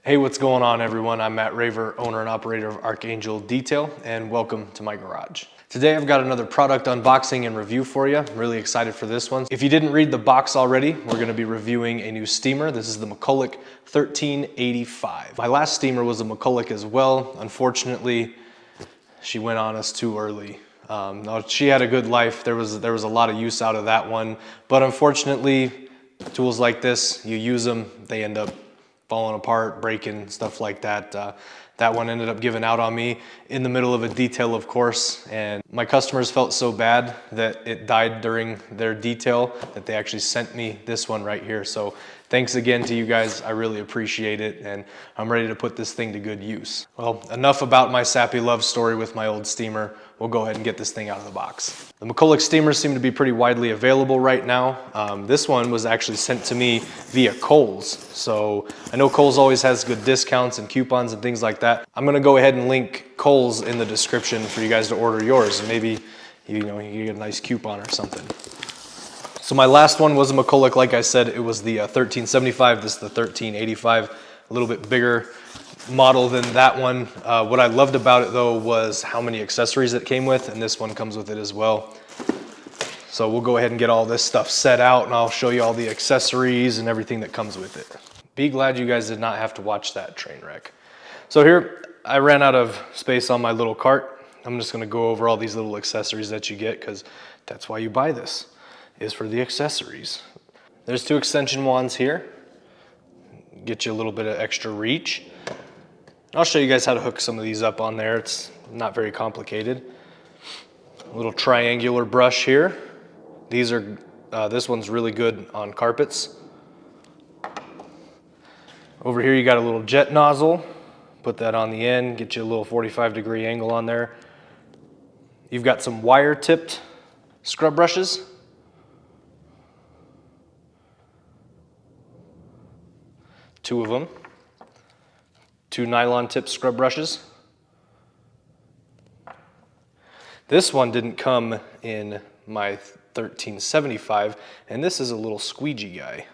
Hey, what's going on everyone? I'm Matt Raver, owner and operator of Archangel Detail, and welcome to my garage. Today I've got another product unboxing and review for you. I'm really excited for this one. If you didn't read the box already, we're gonna be reviewing a new steamer. This is the McCulloch 1385. My last steamer was a McCulloch as well. Unfortunately, she went on us too early. No, she had a good life. There was a lot of use out of that one, but unfortunately, tools like this, you use them, they end up falling apart, breaking, stuff like that. That one ended up giving out on me in the middle of a detail, of course, and my customers felt so bad that it died during their detail that they actually sent me this one right here. So thanks again to you guys. I really appreciate it, and I'm ready to put this thing to good use. Well, enough about my sappy love story with my old steamer. We'll go ahead and get this thing out of the box. The McCulloch steamers seem to be pretty widely available right now. This one was actually sent to me via Kohl's. So I know Kohl's always has good discounts and coupons and things like that. I'm gonna go ahead and link Kohl's in the description for you guys to order yours. Maybe you get a nice coupon or something. So my last one was a McCulloch. Like I said, it was the 1375. This is the 1385, a little bit bigger model than that one. What I loved about it though was how many accessories it came with, and this one comes with it as well. So we'll go ahead and get all this stuff set out, and I'll show you all the accessories and everything that comes with it. Be glad you guys did not have to watch that train wreck. So here, I ran out of space on my little cart. I'm just gonna go over all these little accessories that you get, because that's why you buy this, is for the accessories. There's two extension wands here. Get you a little bit of extra reach. I'll show you guys how to hook some of these up on there. It's not very complicated. A little triangular brush here. These are, this one's really good on carpets. Over here you got a little jet nozzle. Put that on the end, get you a little 45-degree angle on there. You've got some wire-tipped scrub brushes. Two of them. Two nylon tip scrub brushes. This one didn't come in my 1375, and this is a little squeegee guy.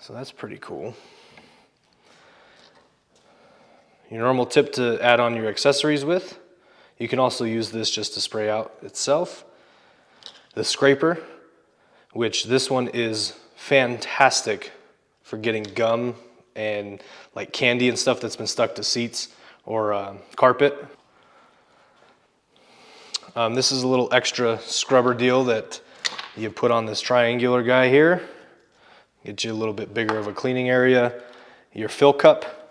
So that's pretty cool. Your normal tip to add on your accessories with. You can also use this just to spray out itself. The scraper, which this one is fantastic for getting gum and like candy and stuff that's been stuck to seats or carpet. This is a little extra scrubber deal that you put on this triangular guy here. Get you a little bit bigger of a cleaning area. Your fill cup.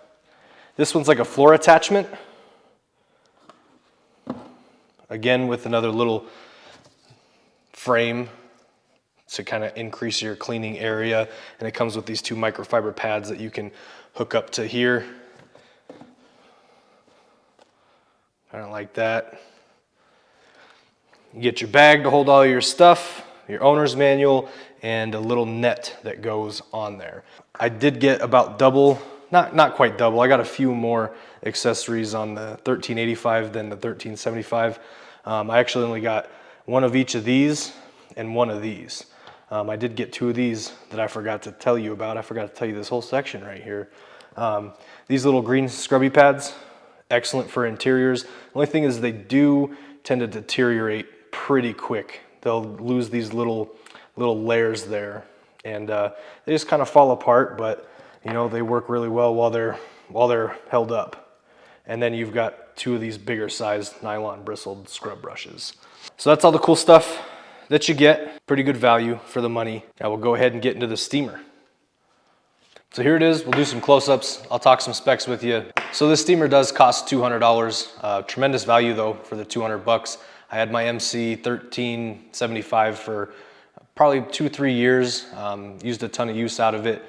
This one's like a floor attachment. Again, with another little frame to kind of increase your cleaning area, and it comes with these two microfiber pads that you can hook up to here. Kind of like that. You get your bag to hold all your stuff, your owner's manual, and a little net that goes on there. I did get about double, not quite double, I got a few more accessories on the 1385 than the 1375. I actually only got one of each of these and one of these. I did get two of these that I forgot to tell you about. I forgot to tell you this whole section right here. These little green scrubby pads, excellent for interiors. The only thing is they do tend to deteriorate pretty quick. They'll lose these little layers there, and they just kind of fall apart, but you know, they work really well while they're held up. And then you've got two of these bigger sized nylon bristled scrub brushes. So that's all the cool stuff that you get. Pretty good value for the money. Now we'll go ahead and get into the steamer. So here it is. We'll do some close-ups. I'll talk some specs with you. So this steamer does cost $200. Tremendous value though for the 200 bucks. I had my MC1375 for probably 2-3 years. Used a ton of use out of it.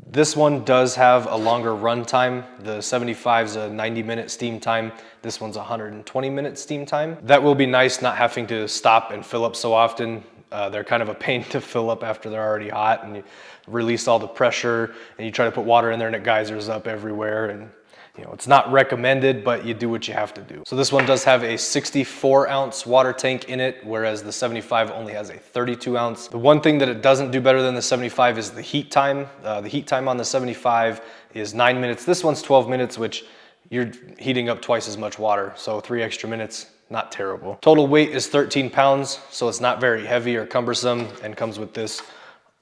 This one does have a longer run time. The 75's a 90-minute steam time. This one's a 120-minute steam time. That will be nice, not having to stop and fill up so often. They're kind of a pain to fill up after they're already hot, and you release all the pressure, and you try to put water in there and it geysers up everywhere, and You know, it's not recommended, but you do what you have to do. So this one does have a 64-ounce water tank in it, whereas the 75 only has a 32-ounce. The one thing that it doesn't do better than the 75 is the heat time. The heat time on the 75 is 9 minutes. This one's 12 minutes, which you're heating up twice as much water. So 3 extra minutes, not terrible. Total weight is 13 pounds, so it's not very heavy or cumbersome, and comes with this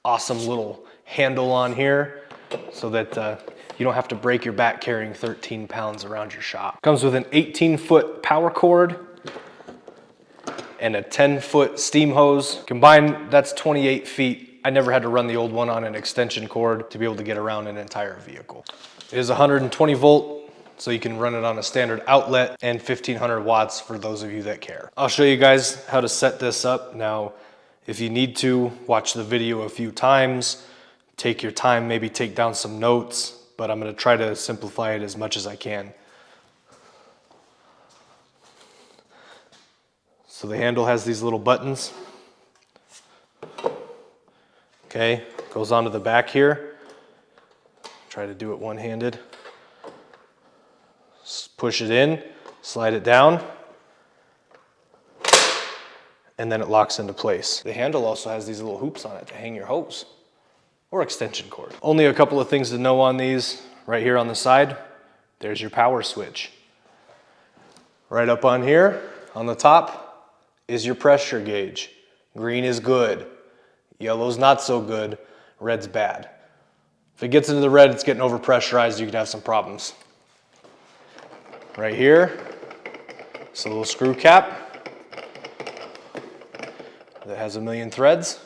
awesome little handle on here so that you don't have to break your back carrying 13 pounds around your shop. Comes with an 18-foot power cord and a 10-foot steam hose. Combined, that's 28 feet. I never had to run the old one on an extension cord to be able to get around an entire vehicle. It is 120 volt, so you can run it on a standard outlet, and 1500 watts for those of you that care. I'll show you guys how to set this up. Now, if you need to, watch the video a few times, take your time, maybe take down some notes, but I'm gonna try to simplify it as much as I can. So the handle has these little buttons. Okay, goes onto the back here. Try to do it one-handed. Push it in, slide it down, and then it locks into place. The handle also has these little hoops on it to hang your hose or extension cord. Only a couple of things to know on these. Right here on the side, there's your power switch. Right up on here, on the top, is your pressure gauge. Green is good, yellow's not so good, red's bad. If it gets into the red, it's getting overpressurized, you could have some problems. Right here, it's a little screw cap that has a million threads.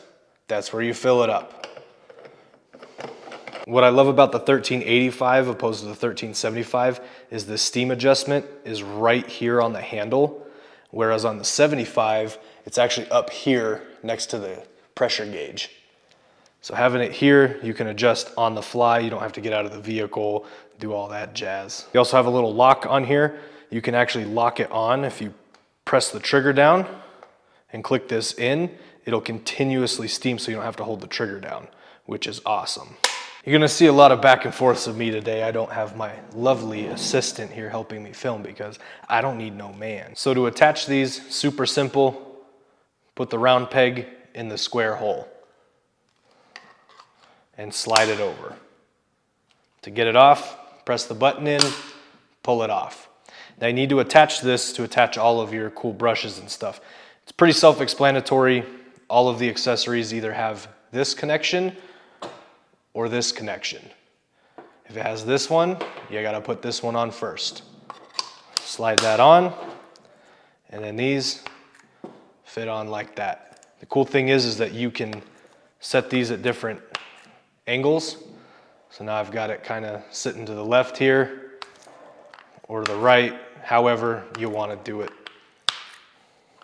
That's where you fill it up. What I love about the 1385 opposed to the 1375 is the steam adjustment is right here on the handle, whereas on the 75, it's actually up here next to the pressure gauge. So having it here, you can adjust on the fly. You don't have to get out of the vehicle, do all that jazz. You also have a little lock on here. You can actually lock it on. If you press the trigger down and click this in, it'll continuously steam so you don't have to hold the trigger down, which is awesome. You're gonna see a lot of back and forths of me today. I don't have my lovely assistant here helping me film because I don't need no man. So to attach these, super simple. Put the round peg in the square hole and slide it over. To get it off, press the button in, pull it off. Now you need to attach this to attach all of your cool brushes and stuff. It's pretty self-explanatory. All of the accessories either have this connection or this connection. If it has this one, you gotta put this one on first. Slide that on, and then these fit on like that. The cool thing is that you can set these at different angles. So now I've got it kind of sitting to the left here or to the right, however you want to do it.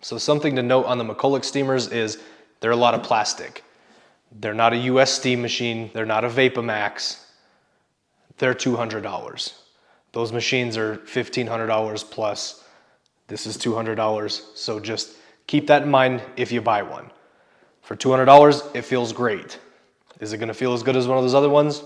So something to note on the McCulloch steamers is they're a lot of plastic. They're not a US steam machine. They're not a Vapamax. They're $200. Those machines are $1,500 plus. This is $200. So just keep that in mind if you buy one. For $200, it feels great. Is it gonna feel as good as one of those other ones?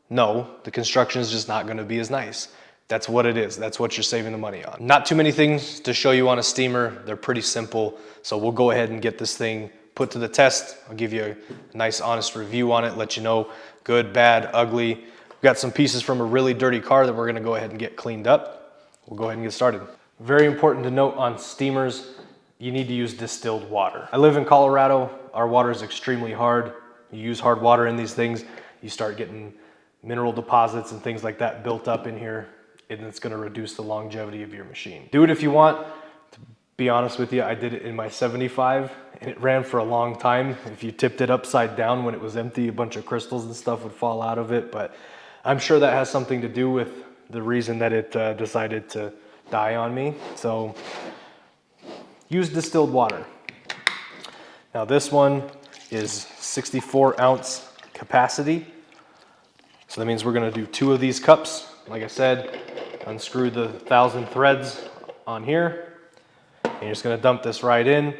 No, the construction is just not gonna be as nice. That's what it is. That's what you're saving the money on. Not too many things to show you on a steamer. They're pretty simple. So we'll go ahead and get this thing put to the test. I'll give you a nice honest review on it, let you know good, bad, ugly. We've got some pieces from a really dirty car that we're gonna go ahead and get cleaned up. We'll go ahead and get started. Very important to note on steamers, you need to use distilled water. I live in Colorado. Our water is extremely hard. You use hard water in these things, you start getting mineral deposits and things like that built up in here, and it's gonna reduce the longevity of your machine. Do it if you want. To be honest with you, I did it in my 75 and it ran for a long time. If you tipped it upside down when it was empty, a bunch of crystals and stuff would fall out of it, but I'm sure that has something to do with the reason that it decided to die on me. So use distilled water. Now this one is 64-ounce capacity. So that means we're gonna do 2 of these cups. Like I said, unscrew the 1,000 threads on here. And you're just gonna dump this right in.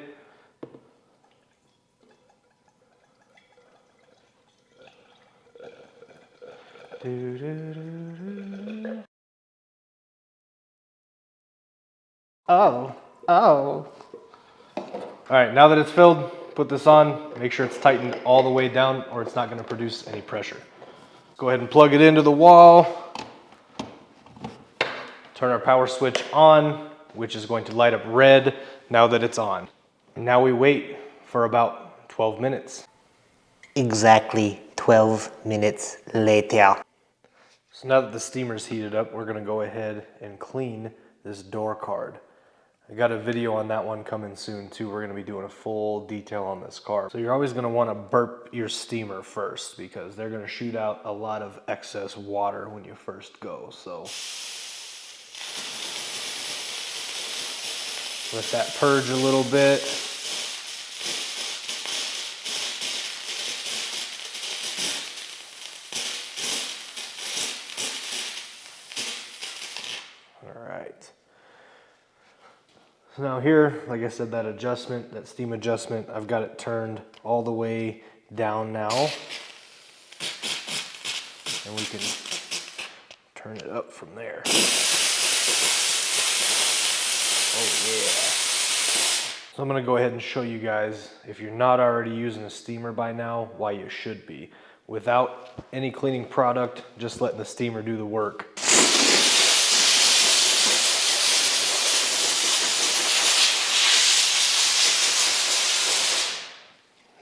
Oh. All right, now that it's filled, put this on. Make sure it's tightened all the way down or it's not going to produce any pressure. Go ahead and plug it into the wall. Turn our power switch on, which is going to light up red now that it's on. Now we wait for about 12 minutes. Exactly 12 minutes later. So now that the steamer's heated up, we're gonna go ahead and clean this door card. I got a video on that one coming soon too. We're gonna be doing a full detail on this card. So you're always gonna wanna burp your steamer first because they're gonna shoot out a lot of excess water when you first go. So let that purge a little bit. All right. So now here, like I said, that adjustment, that steam adjustment, I've got it turned all the way down now. And we can turn it up from there. Oh yeah. So I'm gonna go ahead and show you guys, if you're not already using a steamer by now, why you should be. Without any cleaning product, just letting the steamer do the work.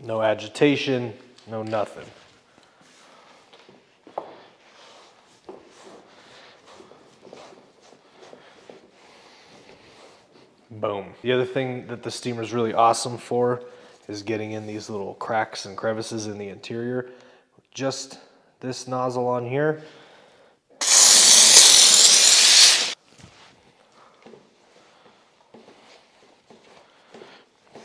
No agitation, no nothing. Boom. The other thing that the steamer is really awesome for is getting in these little cracks and crevices in the interior. Just this nozzle on here.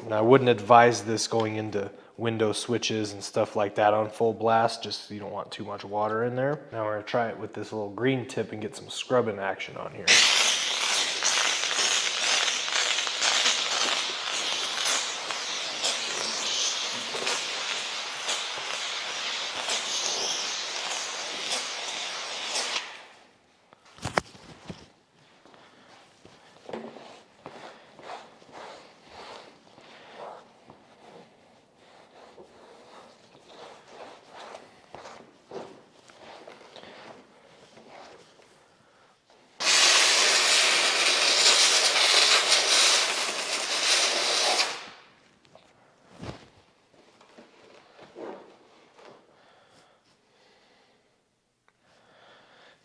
And I wouldn't advise this going into window switches and stuff like that on full blast, just so you don't want too much water in there. Now we're gonna try it with this little green tip and get some scrubbing action on here.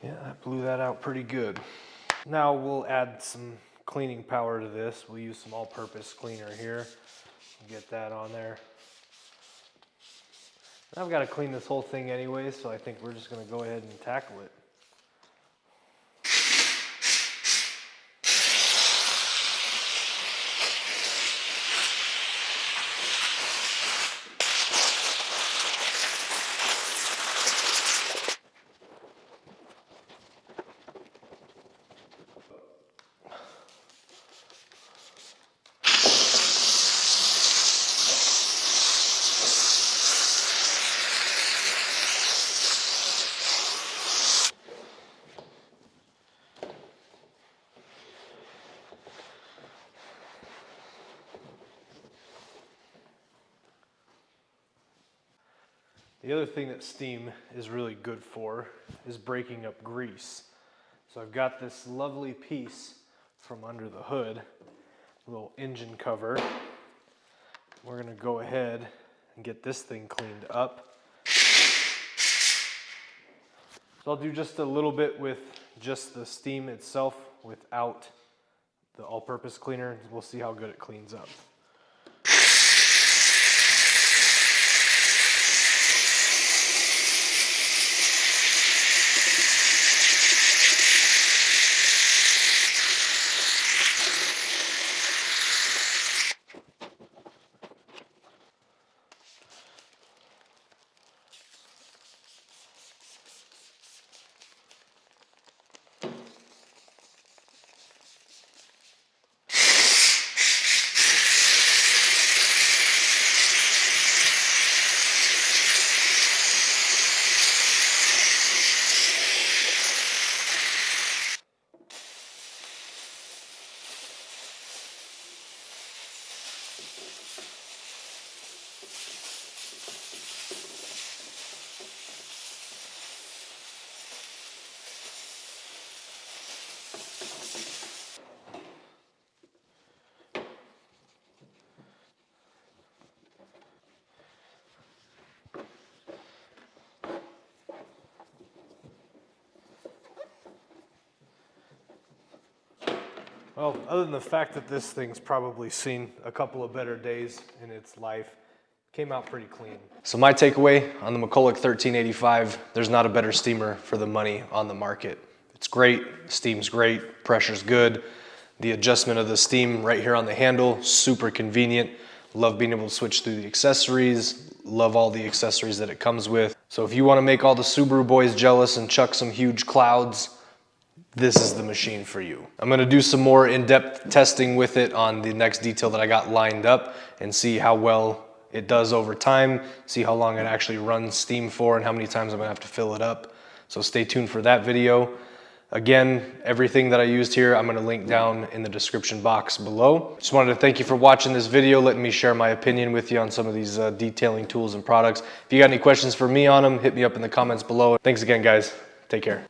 Yeah, that blew that out pretty good. Now we'll add some cleaning power to this. We'll use some all-purpose cleaner here. Get that on there. And I've got to clean this whole thing anyway, so I think we're just going to go ahead and tackle it. The other thing that steam is really good for is breaking up grease. So I've got this lovely piece from under the hood, a little engine cover. We're gonna go ahead and get this thing cleaned up. So I'll do just a little bit with just the steam itself without the all-purpose cleaner. We'll see how good it cleans up. Well, other than the fact that this thing's probably seen a couple of better days in its life, came out pretty clean. So my takeaway on the McCulloch 1385, there's not a better steamer for the money on the market. It's great, steam's great, pressure's good. The adjustment of the steam right here on the handle, super convenient. Love being able to switch through the accessories, love all the accessories that it comes with. So if you wanna make all the Subaru boys jealous and chuck some huge clouds, this is the machine for you. I'm gonna do some more in-depth testing with it on the next detail that I got lined up and see how well it does over time, see how long it actually runs steam for and how many times I'm gonna have to fill it up. So stay tuned for that video. Again, everything that I used here, I'm gonna link down in the description box below. Just wanted to thank you for watching this video, letting me share my opinion with you on some of these detailing tools and products. If you got any questions for me on them, hit me up in the comments below. Thanks again, guys. Take care.